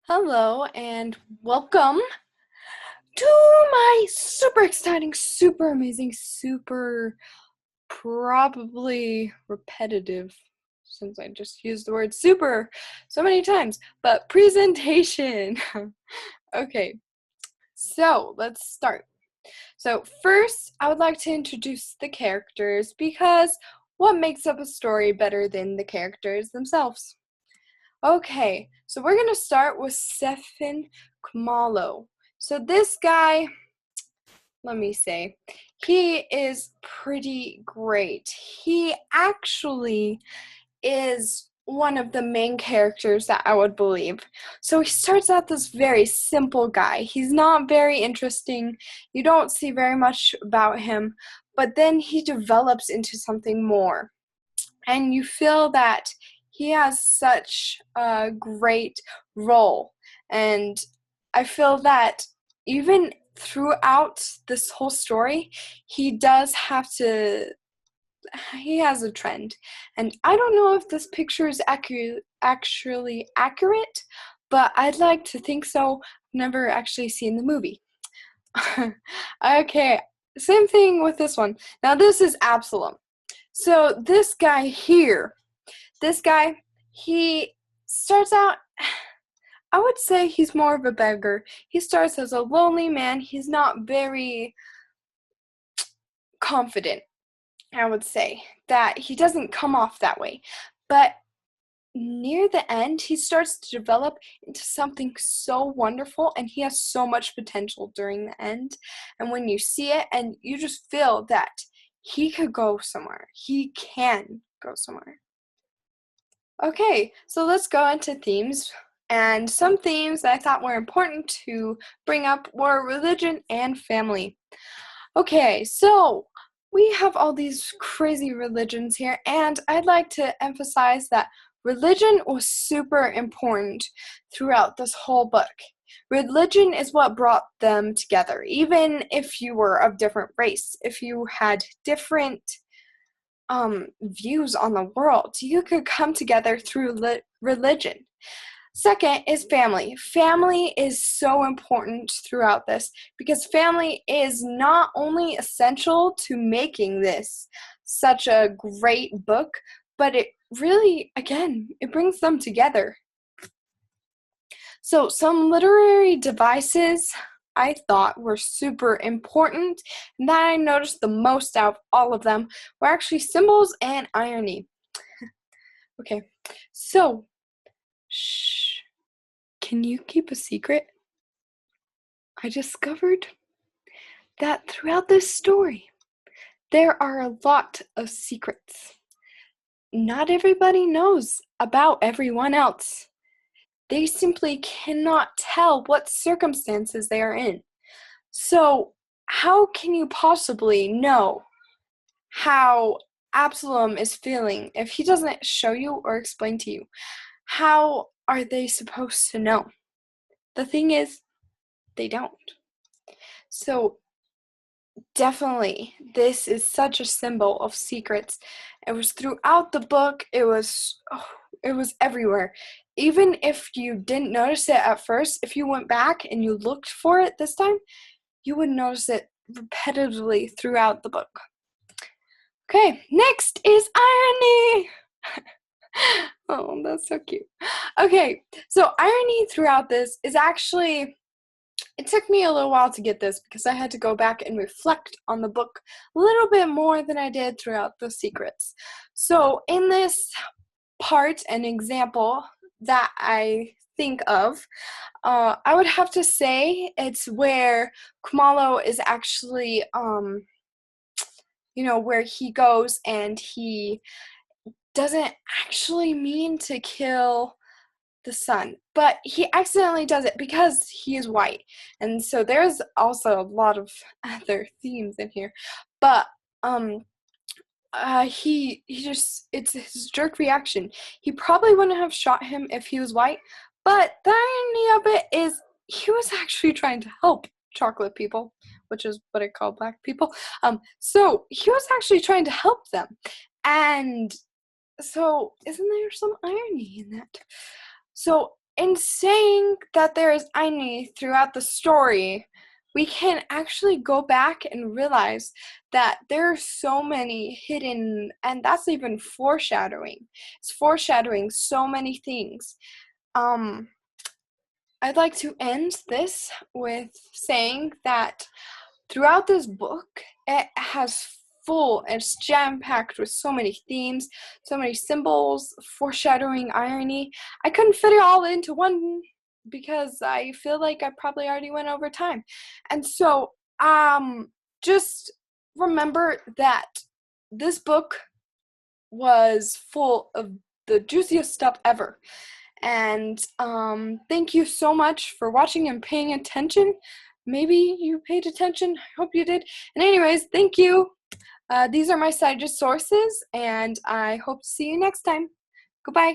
Hello and welcome to my super exciting, super amazing, super probably repetitive, since I just used the word super so many times, but presentation. Okay, so let's start. So first, I would like to introduce the characters because what makes up a story better than the characters themselves? Okay, so we're gonna start with Stefan Khumalo. So this guy, let me say, he is pretty great. He actually is one of the main characters that I would believe. So he starts out this very simple guy. He's not very interesting. You don't see very much about him, but then he develops into something more and you feel that he has such a great role. And I feel that even throughout this whole story, he does have to. He has a trend, and I don't know if this picture is actually accurate, but I'd like to think so. Never actually seen the movie. Okay, same thing with this one. Now this is Absalom. So this guy here, this guy, he starts out, I would say he's more of a beggar. He starts as a lonely man. He's not very confident, I would say, that he doesn't come off that way. But near the end, he starts to develop into something so wonderful, and he has so much potential during the end. And when you see it, and you just feel that he could go somewhere, he can go somewhere. Okay, so let's go into themes. And some themes that I thought were important to bring up were religion and family. Okay, so we have all these crazy religions here, and I'd like to emphasize that religion was super important throughout this whole book. Religion is what brought them together, even if you were of different race, if you had different views on the world. You could come together through religion. Second is family. Family is so important throughout this because family is not only essential to making this such a great book, but it really, again, it brings them together. So, some literary devices I thought were super important, and that I noticed the most out of all of them were actually symbols and irony. Okay, so, shh, can you keep a secret? I discovered that throughout this story, there are a lot of secrets. Not everybody knows about everyone else. They simply cannot tell what circumstances they are in. So, how can you possibly know how Absalom is feeling if he doesn't show you or explain to you? How are they supposed to know? The thing is, they don't. So, definitely, this is such a symbol of secrets. It was throughout the book. It was everywhere. Even if you didn't notice it at first, if you went back and you looked for it this time, you would notice it repetitively throughout the book. Okay, next is irony. Oh, that's so cute. Okay, so irony throughout this is actually, it took me a little while to get this because I had to go back and reflect on the book a little bit more than I did throughout the secrets. So, in this part, an example that I think of, I would have to say it's where Khumalo is actually, where he goes and he doesn't actually mean to kill the son, but he accidentally does it because he is white. And so there's also a lot of other themes in here. But he just, it's his jerk reaction. He probably wouldn't have shot him if he was white, but the irony of it is he was actually trying to help chocolate people, which is what I call black people. So he was actually trying to help them. And so isn't there some irony in that? So in saying that there is irony throughout the story, we can actually go back and realize that there are so many hidden, and that's even foreshadowing. It's foreshadowing so many things. Um, I'd like to end this with saying that throughout this book, it has it's jam-packed with so many themes, so many symbols, foreshadowing, irony. I couldn't fit it all into one because I feel like I probably already went over time. And so, just remember that this book was full of the juiciest stuff ever. And thank you so much for watching and paying attention. Maybe you paid attention. I hope you did. And anyways, thank you. These are my cited sources, and I hope to see you next time. Goodbye.